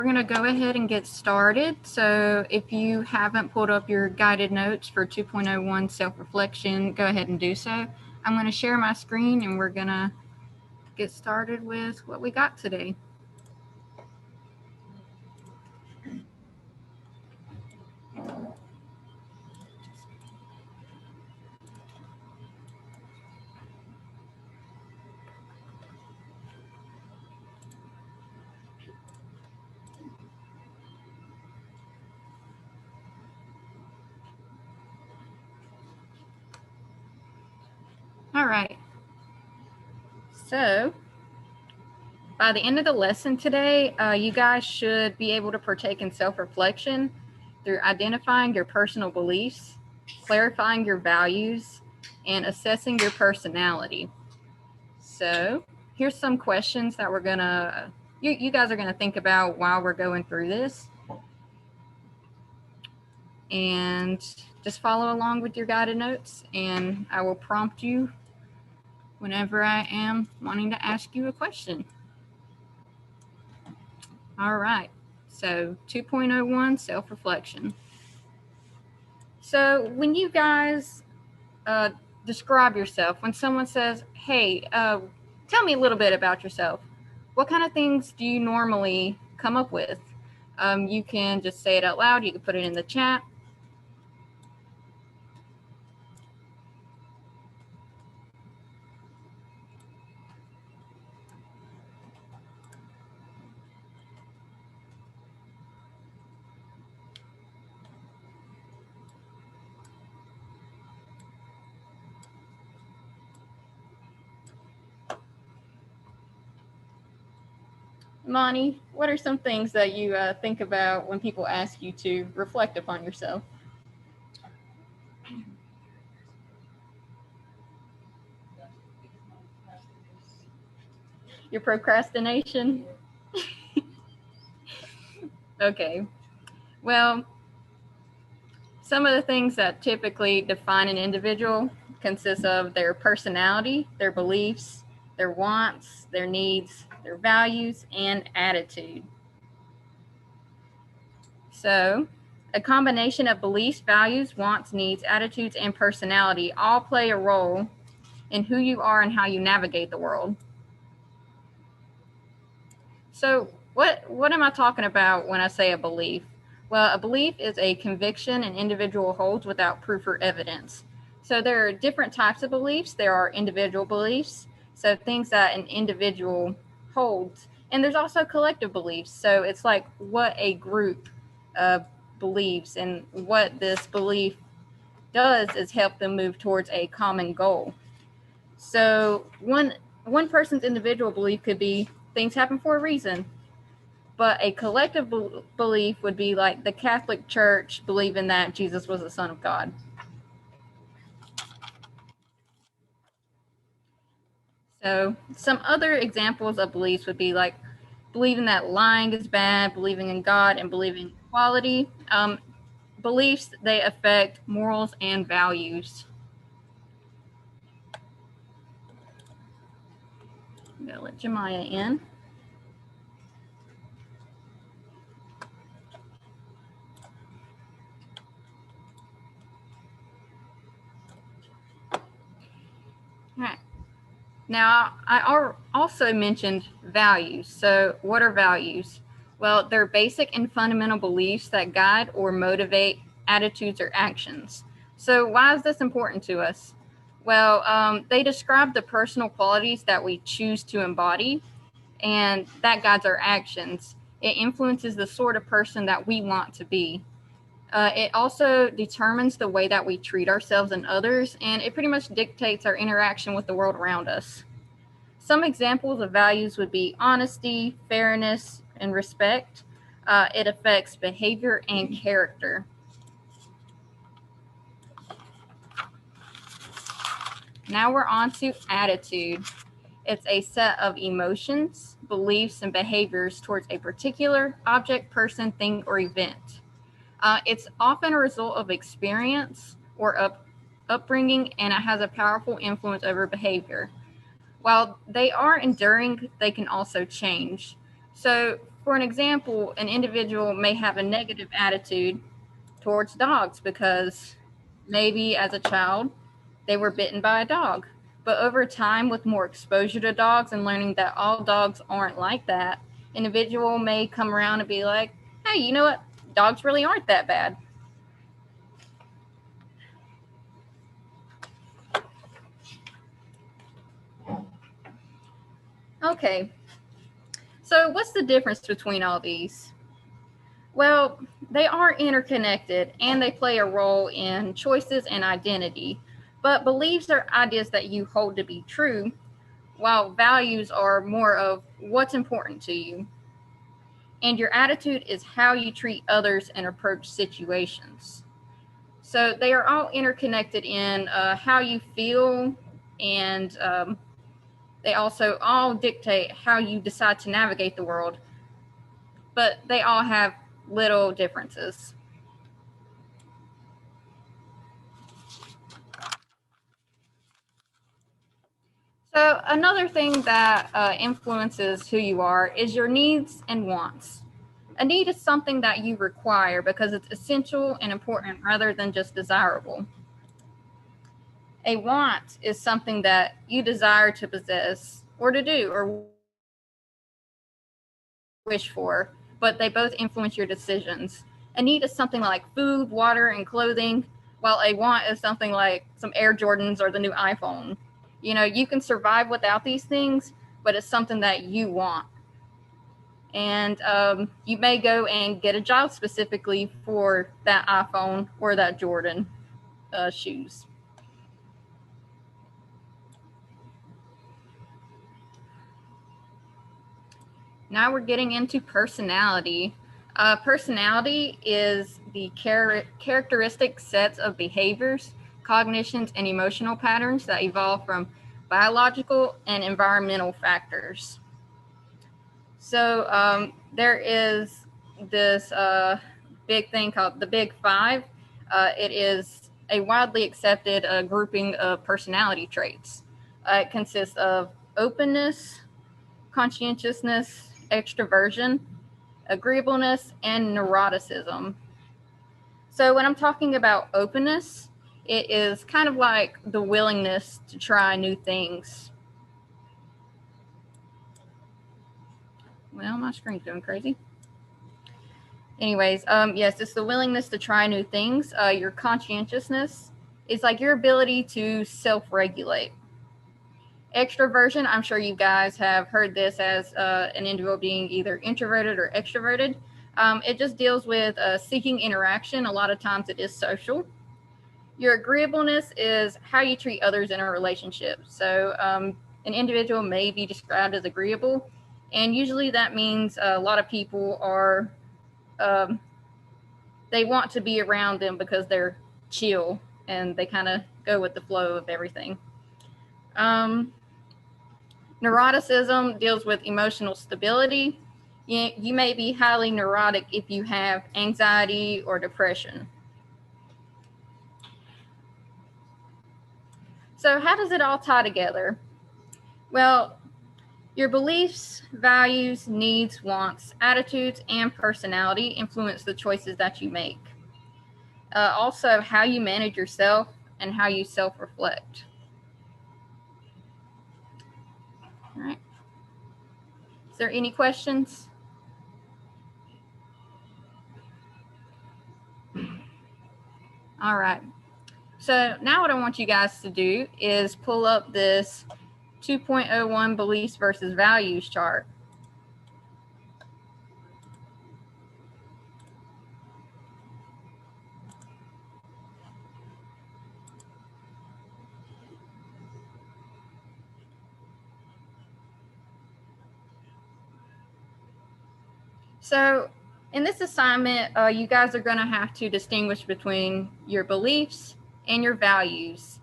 We're going to go ahead and get started. So if you haven't pulled up your guided notes for 2.01 self-reflection, go ahead and do so. I'm going to share my screen and we're going to get started with what we got today. All right. So by the end of the lesson today, you guys should be able to partake in self-reflection through identifying your personal beliefs, clarifying your values, and assessing your personality. So here's some questions that you guys are gonna think about while we're going through this. And just follow along with your guided notes and I will prompt you whenever I am wanting to ask you a question. All right, so 2.01 self-reflection. So when you guys describe yourself, when someone says, hey, tell me a little bit about yourself, what kind of things do you normally come up with? You can just say it out loud, you can put it in the chat. Monty, what are some things that you think about when people ask you to reflect upon yourself? Your procrastination? Okay. Well, some of the things that typically define an individual consist of their personality, their beliefs, their wants, their needs, their values, and attitude. So, a combination of beliefs, values, wants, needs, attitudes, and personality all play a role in who you are and how you navigate the world. So, what am I talking about when I say a belief? Well, a belief is a conviction an individual holds without proof or evidence. So there are different types of beliefs. There are individual beliefs, so things that an individual holds. And there's also collective beliefs. So it's like what a group believes, and what this belief does is help them move towards a common goal. So one person's individual belief could be things happen for a reason. But a collective belief would be like the Catholic Church believing that Jesus was the Son of God. So some other examples of beliefs would be like believing that lying is bad, believing in God, and believing in equality. Beliefs, they affect morals and values. I'm going to let Jemiah in. All right. Now, I also mentioned values. So what are values? Well, they're basic and fundamental beliefs that guide or motivate attitudes or actions. So why is this important to us? Well, they describe the personal qualities that we choose to embody, and that guides our actions. It influences the sort of person that we want to be. It also determines the way that we treat ourselves and others, and it pretty much dictates our interaction with the world around us. Some examples of values would be honesty, fairness, and respect. It affects behavior and character. Now we're on to attitude. It's a set of emotions, beliefs, and behaviors towards a particular object, person, thing, or event. It's often a result of experience or upbringing, and it has a powerful influence over behavior. While they are enduring, they can also change. So, for For an example, an individual may have a negative attitude towards dogs because maybe as a child they were bitten by a dog. But over time, with more exposure to dogs and learning that all dogs aren't like that, individual may come around and be like, hey, you know what? Dogs really aren't that bad. Okay, so what's the difference between all these? Well, they are interconnected and they play a role in choices and identity. But beliefs are ideas that you hold to be true, while values are more of what's important to you. And your attitude is how you treat others and approach situations. So they are all interconnected in how you feel, and they also all dictate how you decide to navigate the world, but they all have little differences. So another thing that influences who you are is your needs and wants. A need is something that you require because it's essential and important rather than just desirable. A want is something that you desire to possess or to do or wish for, but they both influence your decisions. A need is something like food, water, and clothing, while a want is something like some Air Jordans or the new iPhone. You know, you can survive without these things, but it's something that you want. And you may go and get a job specifically for that iPhone or that Jordan shoes. Now we're getting into personality. Personality is the characteristic sets of behaviors, cognitions, and emotional patterns that evolve from biological and environmental factors. So there is this big thing called the Big Five. It is a widely accepted grouping of personality traits. It consists of openness, conscientiousness, extroversion, agreeableness, and neuroticism. So when I'm talking about openness, it is kind of like the willingness to try new things. Well, my screen's going crazy. Anyways, yes, it's the willingness to try new things. Your conscientiousness is like your ability to self-regulate. Extroversion, I'm sure you guys have heard this as an individual being either introverted or extroverted. It just deals with seeking interaction. A lot of times it is social. Your agreeableness is how you treat others in a relationship. So an individual may be described as agreeable, and usually that means a lot of people are, they want to be around them because they're chill and they kind of go with the flow of everything. Neuroticism deals with emotional stability. You may be highly neurotic if you have anxiety or depression. So how does it all tie together? Well, your beliefs, values, needs, wants, attitudes, and personality influence the choices that you make. Also, how you manage yourself and how you self-reflect. All right. Is there any questions? All right. So now what I want you guys to do is pull up this 2.01 beliefs versus values chart. So in this assignment, you guys are going to have to distinguish between your beliefs and your values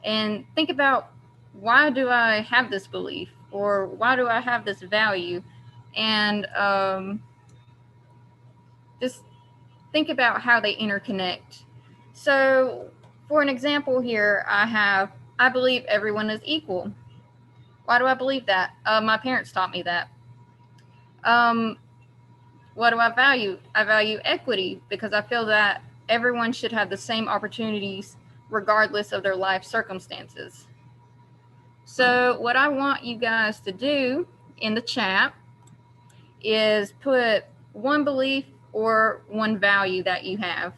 and think about, why do I have this belief, or why do I have this value? And just think about how they interconnect. So for an example here, I believe everyone is equal. Why do I believe that? My parents taught me that. What do I value? I value equity because I feel that everyone should have the same opportunities regardless of their life circumstances. So what I want you guys to do in the chat is put one belief or one value that you have.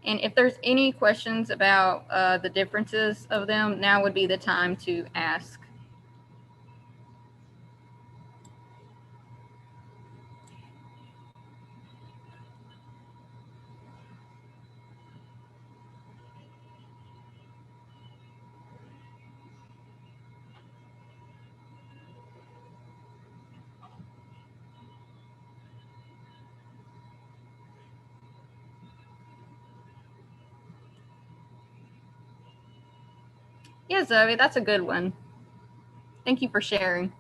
And if there's any questions about the differences of them, now would be the time to ask. Yeah, Zoe, that's a good one. Thank you for sharing.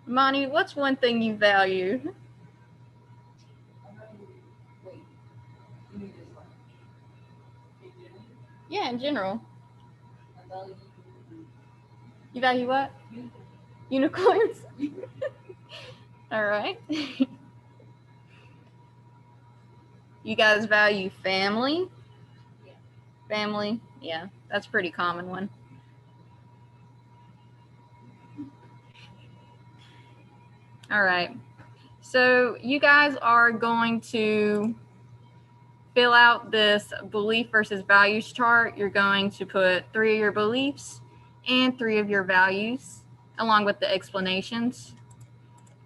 Monty, what's one thing you value? Yeah, in general. You value what? Unicorns? All right. You guys value family? Family? Yeah, that's a pretty common one. All right. So you guys are going to fill out this belief versus values chart. You're going to put 3 of your beliefs and 3 of your values along with the explanations.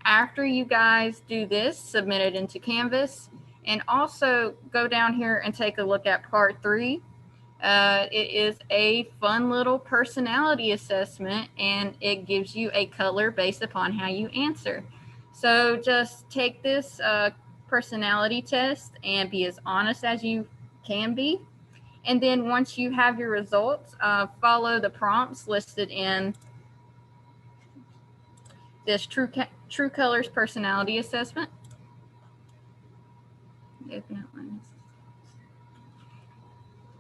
After you guys do this, submit it into Canvas, and also go down here and take a look at part 3. It is a fun little personality assessment, and it gives you a color based upon how you answer. So just take this personality test and be as honest as you can be. And then once you have your results, follow the prompts listed in this True Colors personality assessment.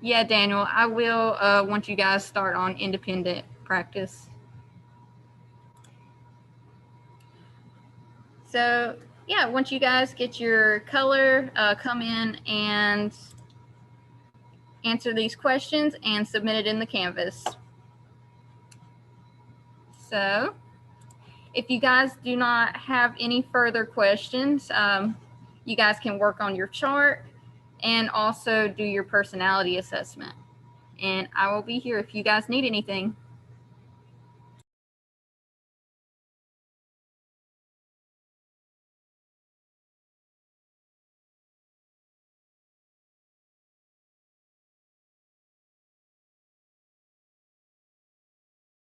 Yeah, Daniel, I will want you guys start on independent practice. So yeah, once you guys get your color, come in and answer these questions and submit it in the Canvas. So if you guys do not have any further questions, you guys can work on your chart and also do your personality assessment. And I will be here if you guys need anything.